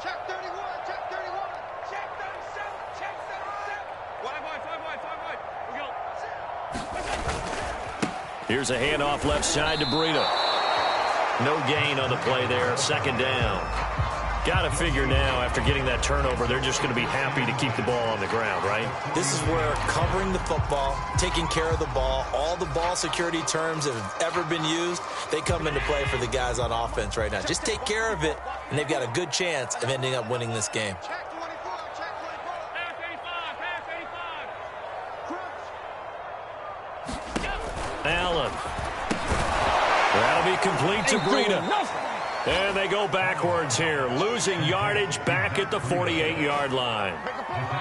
Check 31, check 31. Check 37, check 37. 5 wide. We go. Here's a handoff left side to Breida. No gain on the play there. Second down. Got to figure now, after getting that turnover, they're just going to be happy to keep the ball on the ground, right? This is where covering the football, taking care of the ball, all the ball security terms that have ever been used, they come into play for the guys on offense right now. Just take care of it, and they've got a good chance of ending up winning this game. Check 24, check 24. Pass 85, pass 85. Allen. That'll be complete to Breida. And they go backwards here, losing yardage back at the 48-yard line.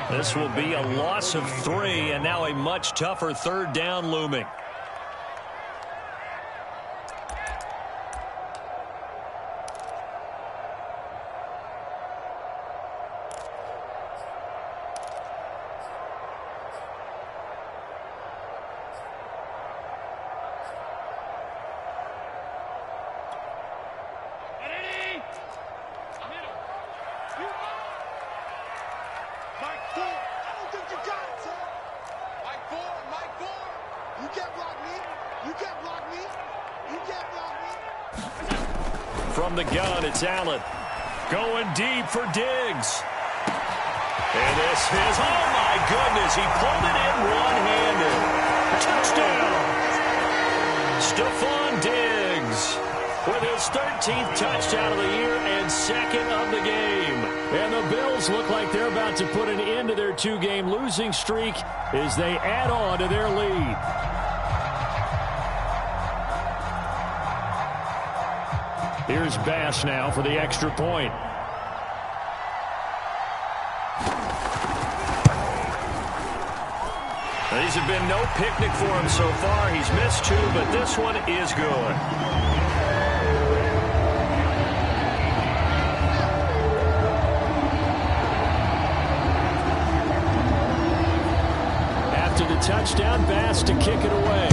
This will be a loss of 3, and now a much tougher third down looming. From the gun, it's Allen. Going deep for Diggs. And this is, oh my goodness, he pulled it in one-handed. Touchdown. Stephon Diggs with his 13th touchdown of the year and second of the game. And the Bills look like they're about to put an end to their 2-game losing streak as they add on to their lead. Here's Bass now for the extra point. These have been no picnic for him so far. He's missed 2, but this one is good. After the touchdown, Bass to kick it away.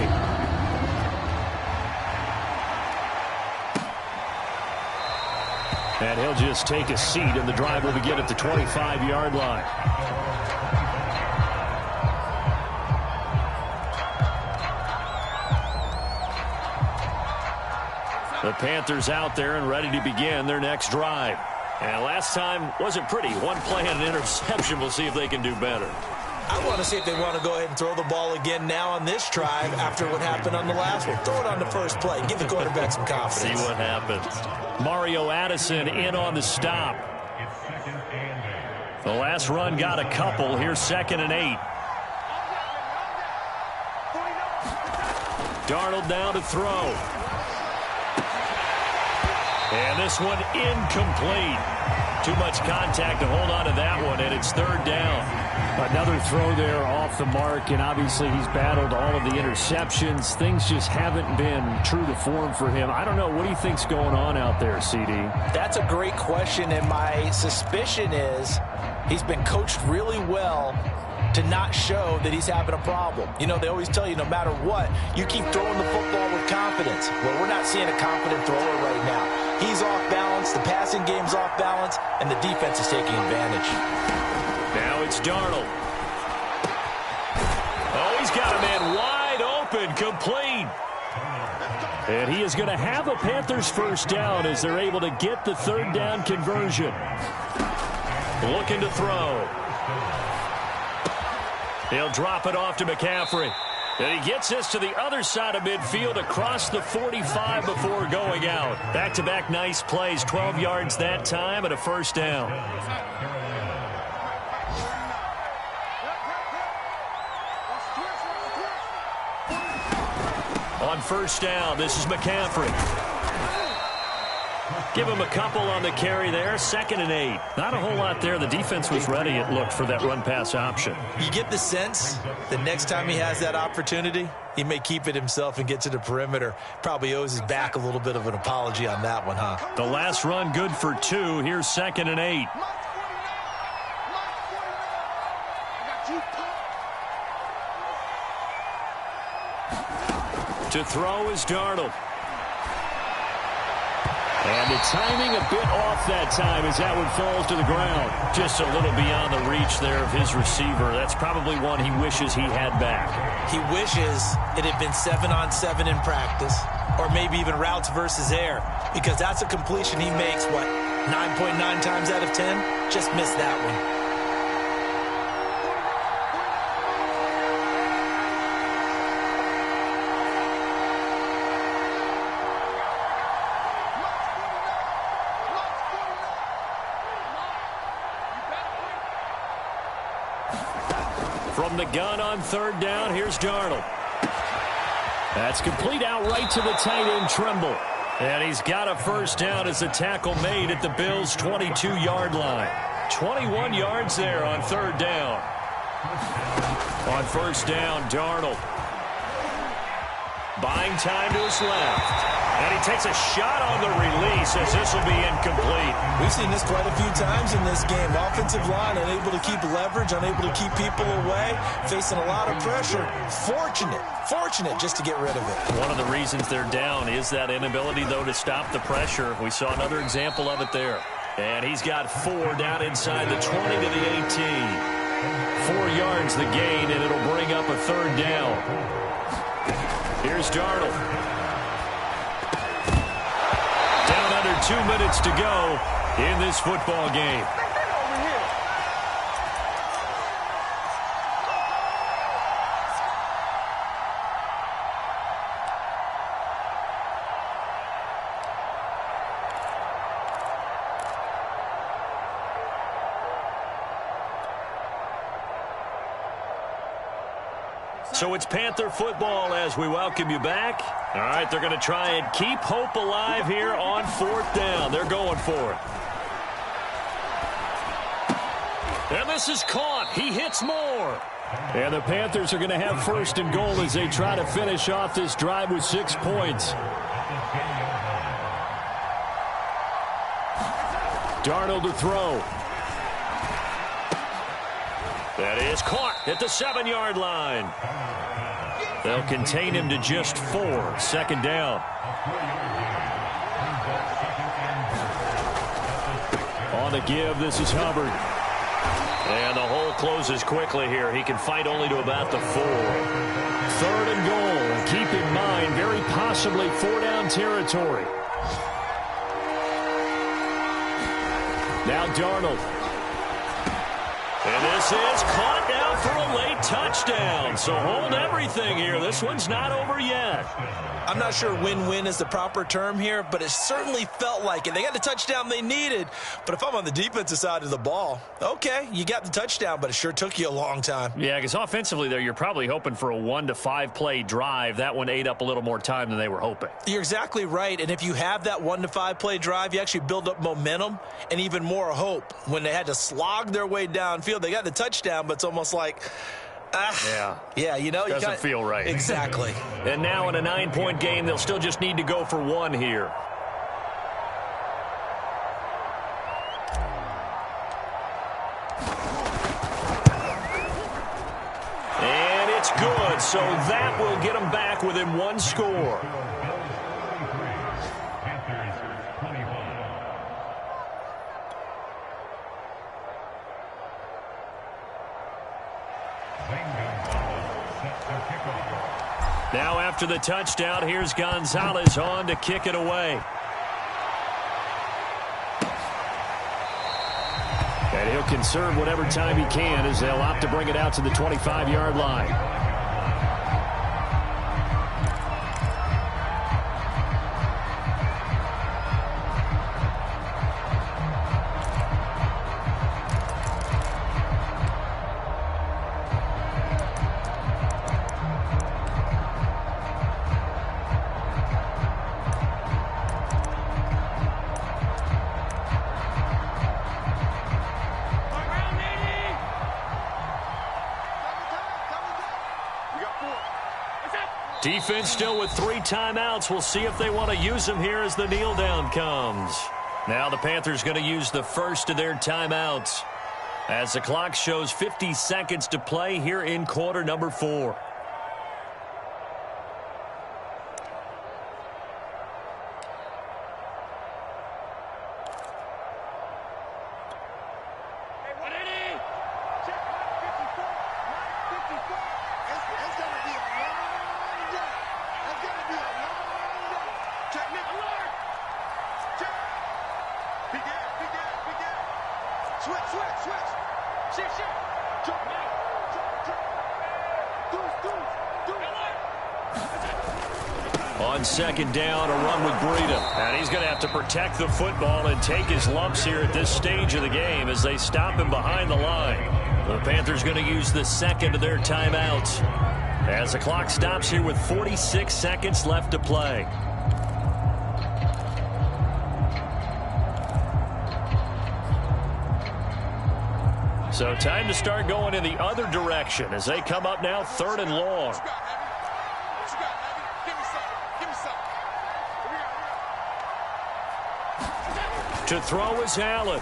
And he'll just take a seat, and the drive will begin at the 25-yard line. The Panthers out there and ready to begin their next drive. And last time wasn't pretty. One play and an interception. We'll see if they can do better. I want to see if they want to go ahead and throw the ball again now on this drive after what happened on the last one. Throw it on the first play. Give the quarterback some confidence. See what happens. Mario Addison in on the stop. The last run got a couple. Here's 2nd and 8. Darnold down to throw. And this one incomplete. Too much contact to hold on to that one, and it's 3rd down. Another throw there off the mark, and obviously he's battled all of the interceptions. Things just haven't been true to form for him. I don't know. What do you think's going on out there, CD? That's a great question, and my suspicion is he's been coached really well to not show that he's having a problem. You know, they always tell you no matter what, you keep throwing the football with confidence. Well, we're not seeing a confident thrower right now. He's off balance, the passing game's off balance, and the defense is taking advantage. Now it's Darnold. Oh, he's got a man wide open, complete. And he is going to have a Panthers first down as they're able to get the 3rd down conversion. Looking to throw. He'll drop it off to McCaffrey. And he gets this to the other side of midfield across the 45 before going out. Back-to-back nice plays, 12 yards that time and a first down. On first down, this is McCaffrey. Give him a couple on the carry there. 2nd and 8. Not a whole lot there. The defense was ready, it looked, for that run-pass option. You get the sense that next time he has that opportunity, he may keep it himself and get to the perimeter. Probably owes his back a little bit of an apology on that one, huh? The last run good for 2. Here's 2nd and 8. To throw is Darnold. And the timing a bit off that time as that one falls to the ground. Just a little beyond the reach there of his receiver. That's probably one he wishes he had back. He wishes it had been 7-on-7 in practice, or maybe even routes versus air, because that's a completion he makes, 9.9 times out of 10? Just missed that one. From the gun on third down, here's Darnold. That's complete out right to the tight end, Tremble. And he's got a first down as the tackle made at the Bills' 22-yard line. 21 yards there on third down. On first down, Darnold. Buying time to his left. And he takes a shot on the release as this will be incomplete. We've seen this quite a few times in this game. Offensive line unable to keep leverage, unable to keep people away, facing a lot of pressure. Fortunate just to get rid of it. One of the reasons they're down is that inability, though, to stop the pressure. We saw another example of it there. And he's got 4 down inside the 20 to the 18. 4 yards the gain, and it'll bring up a third down. Here's Darnold. Down under 2 minutes to go in this football game. So it's Panther football as we welcome you back. All right, they're going to try and keep hope alive here on fourth down. They're going for it. And this is caught. He hits more. And the Panthers are going to have first and goal as they try to finish off this drive with 6 points. Darnold to throw. That is caught at the 7-yard line. They'll contain him to just 4. Second down. On the give, this is Hubbard. And the hole closes quickly here. He can fight only to about the 4. Third and goal. And keep in mind, very possibly 4-down territory. Now Darnold. And this is caught down for a late touchdown. So hold everything here. This one's not over yet. I'm not sure win-win is the proper term here, but it certainly felt like it. They got the touchdown they needed. But if I'm on the defensive side of the ball, okay, you got the touchdown, but it sure took you a long time. Yeah, because offensively there, you're probably hoping for a 1 to 5 play drive. That one ate up a little more time than they were hoping. You're exactly right. And if you have that 1 to 5 play drive, you actually build up momentum and even more hope. When they had to slog their way downfield, they got the touchdown, but it's almost like, yeah, you know, doesn't feel right. Exactly. And now in a 9-point game, they'll still just need to go for 1 here. And it's good, so that will get them back within 1 score. Now after the touchdown, here's Gonzalez on to kick it away. And he'll conserve whatever time he can as they'll opt to bring it out to the 25-yard line. Defense still with 3 timeouts. We'll see if they want to use them here as the kneel down comes. Now the Panthers going to use the first of their timeouts as the clock shows 50 seconds to play here in quarter number 4. On second down, a run with Breida. And he's going to have to protect the football and take his lumps here at this stage of the game as they stop him behind the line. The Panthers going to use the second of their timeouts as the clock stops here with 46 seconds left to play. So time to start going in the other direction as they come up now 3rd and long. To throw is Allen.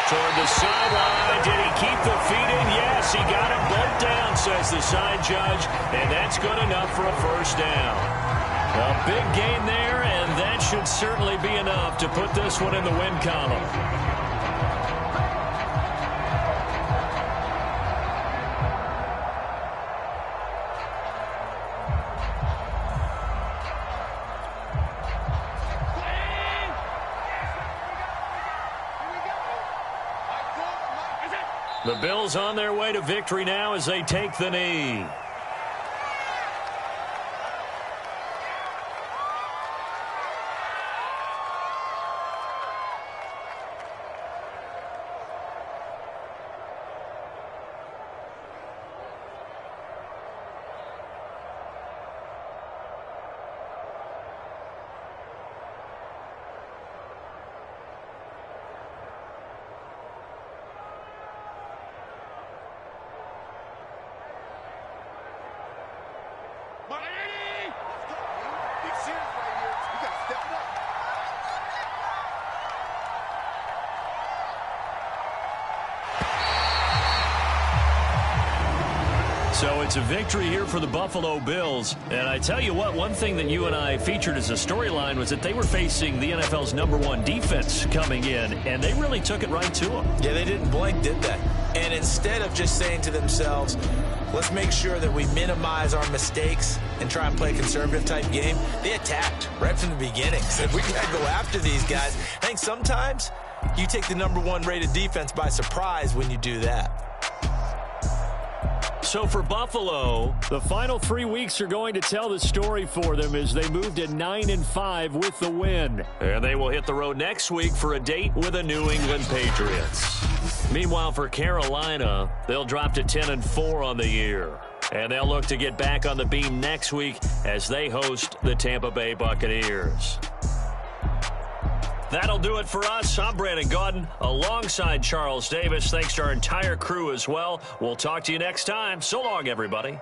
Toward the sideline. Did he keep the feet in? Yes, he got them both down, says the side judge. And that's good enough for a first down. A big gain there, and that should certainly be enough to put this one in the win column. The Bills on their way to victory now as they take the knee. So it's a victory here for the Buffalo Bills. And I tell you what, one thing that you and I featured as a storyline was that they were facing the NFL's #1 defense coming in, and they really took it right to them. Yeah, they didn't blink, did they? And instead of just saying to themselves, let's make sure that we minimize our mistakes and try and play a conservative type game, they attacked right from the beginning. Said, we got to go after these guys. I think sometimes you take the #1 rated defense by surprise when you do that. So for Buffalo, the final 3 weeks are going to tell the story for them as they move to 9-5 with the win. And they will hit the road next week for a date with the New England Patriots. Meanwhile, for Carolina, they'll drop to 10-4 on the year. And they'll look to get back on the beam next week as they host the Tampa Bay Buccaneers. That'll do it for us. I'm Brandon Gaudin alongside Charles Davis. Thanks to our entire crew as well. We'll talk to you next time. So long, everybody.